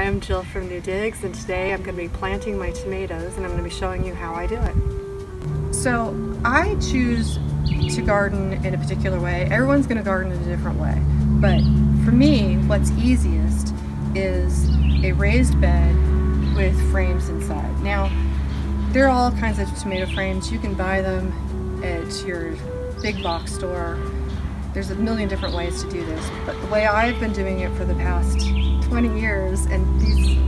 I'm Jill from New Digs, and today I'm going to be planting my tomatoes, and I'm going to be showing you how I do it. So I choose to garden in a particular way. Everyone's going to garden in a different way, but for me what's easiest is a raised bed with frames inside. Now there are all kinds of tomato frames. You can buy them at your big box store. There's a million different ways to do this, but the way I've been doing it for the past 20 years, and these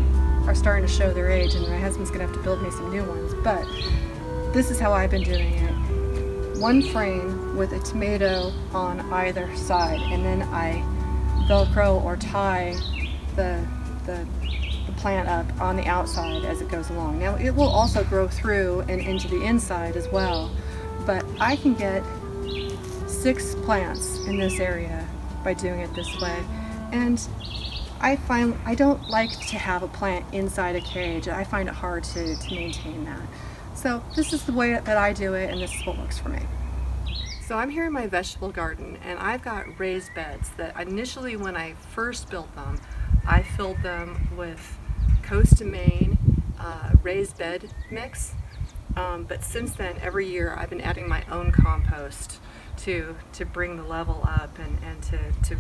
are starting to show their age, and my husband's gonna have to build me some new ones, but this is how I've been doing it. One frame with a tomato on either side, and then I Velcro or tie the plant up on the outside as it goes along. Now it will also grow through and into the inside as well, but I can get 6 plants in this area by doing it this way. And I find I don't like to have a plant inside a cage. I find it hard to maintain that. So this is the way that I do it, and this is what works for me. So I'm here in my vegetable garden, and I've got raised beds that initially, when I first built them, I filled them with Coast & Maine raised bed mix. But since then, every year I've been adding my own compost to bring the level up and to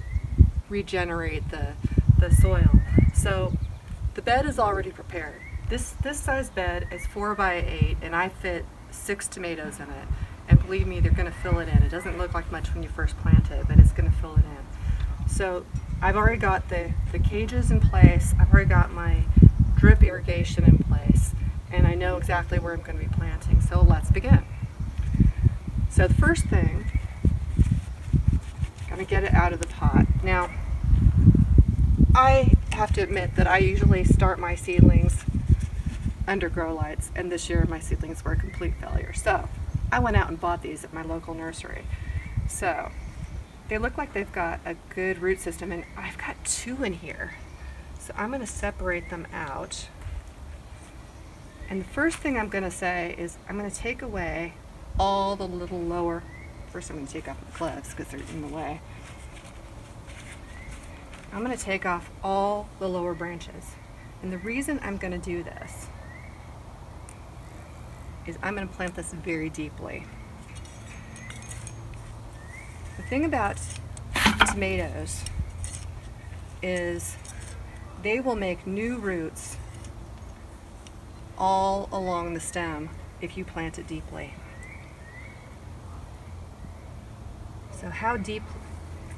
regenerate the soil. So the bed is already prepared. This size bed is 4 by 8, and I fit 6 tomatoes in it. And believe me, they're going to fill it in. It doesn't look like much when you first plant it, but it's going to fill it in. So I've already got the cages in place. I've already got my drip irrigation in place, and I know exactly where I'm going to be planting. So let's begin. So the first thing, I'm going to get it out of the pot. Now, I have to admit that I usually start my seedlings under grow lights, and this year my seedlings were a complete failure. So I went out and bought these at my local nursery. So they look like they've got a good root system, and I've got 2 in here. So I'm going to separate them out. And the first thing I'm going to say is I'm going to take away all the little lower, first I'm going to take off the gloves because they're in the way. I'm going to take off all the lower branches. And the reason I'm going to do this is I'm going to plant this very deeply. The thing about tomatoes is they will make new roots all along the stem if you plant it deeply. So how deep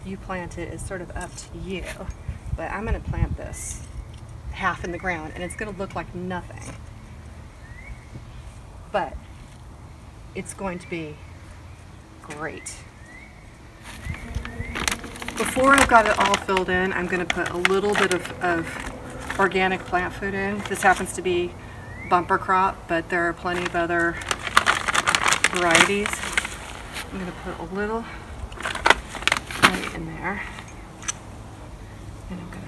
you plant it is sort of up to you, but I'm going to plant this half in the ground, and it's going to look like nothing, but it's going to be great. Before I've got it all filled in, I'm going to put a little bit of organic plant food in. This happens to be bumper crop, but there are plenty of other varieties. I'm going to put a little right in there, and I'm going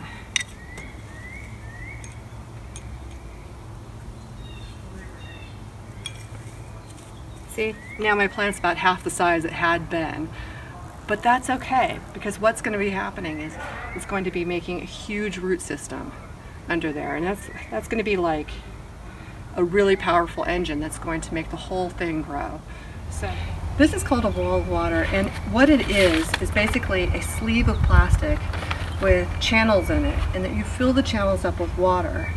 to see, now my plant's about half the size it had been. But that's okay, because what's going to be happening is it's going to be making a huge root system under there, and that's going to be like a really powerful engine that's going to make the whole thing grow. So this is called a wall of water, and what it is basically a sleeve of plastic with channels in it, and that you fill the channels up with water,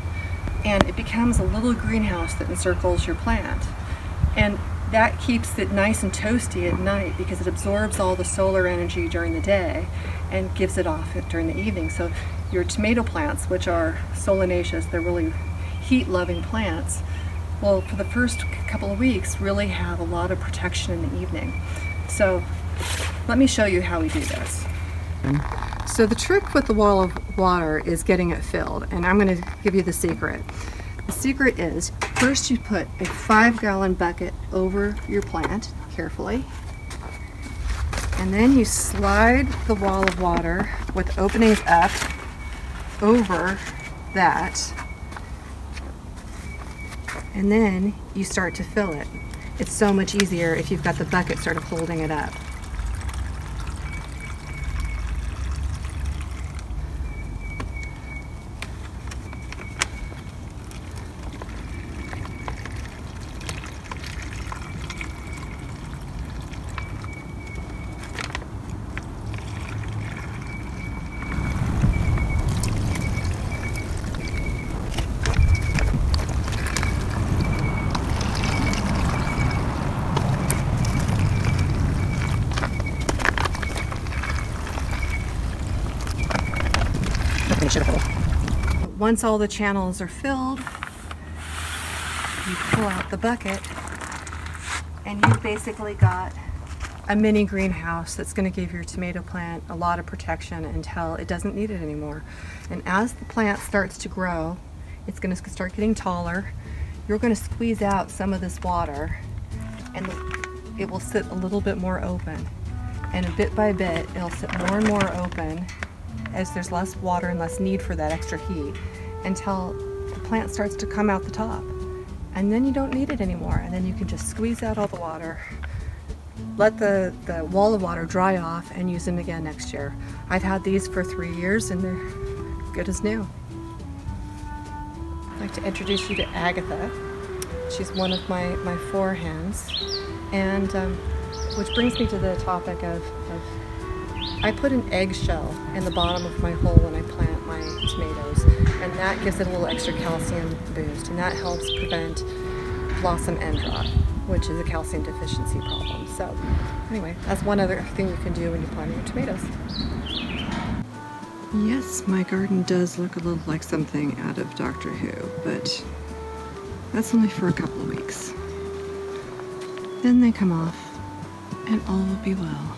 and it becomes a little greenhouse that encircles your plant. And that keeps it nice and toasty at night because it absorbs all the solar energy during the day and gives it off during the evening. So your tomato plants, which are solanaceous, they're really heat-loving plants, will for the first couple of weeks really have a lot of protection in the evening. So let me show you how we do this. So the trick with the wall of water is getting it filled, and I'm going to give you the secret. The secret is, first you put a 5-gallon bucket over your plant, carefully, and then you slide the wall of water with openings up over that, and then you start to fill it. It's so much easier if you've got the bucket sort of holding it up. once all the channels are filled, you pull out the bucket and you've basically got a mini greenhouse that's going to give your tomato plant a lot of protection until it doesn't need it anymore. And as the plant starts to grow, it's going to start getting taller. You're going to squeeze out some of this water and it will sit a little bit more open. And bit by bit, it'll sit more and more open as there's less water and less need for that extra heat until the plant starts to come out the top. And then you don't need it anymore. And then you can just squeeze out all the water, let the wall of water dry off, and use them again next year. I've had these for 3 years and they're good as new. I'd like to introduce you to Agatha. She's one of my 4 hens. And which brings me to the topic of I put an eggshell in the bottom of my hole when I plant my tomatoes, and that gives it a little extra calcium boost, and that helps prevent blossom end rot, which is a calcium deficiency problem. So anyway, that's one other thing you can do when you're planting your tomatoes. Yes, my garden does look a little like something out of Doctor Who, but that's only for a couple of weeks. Then they come off and all will be well.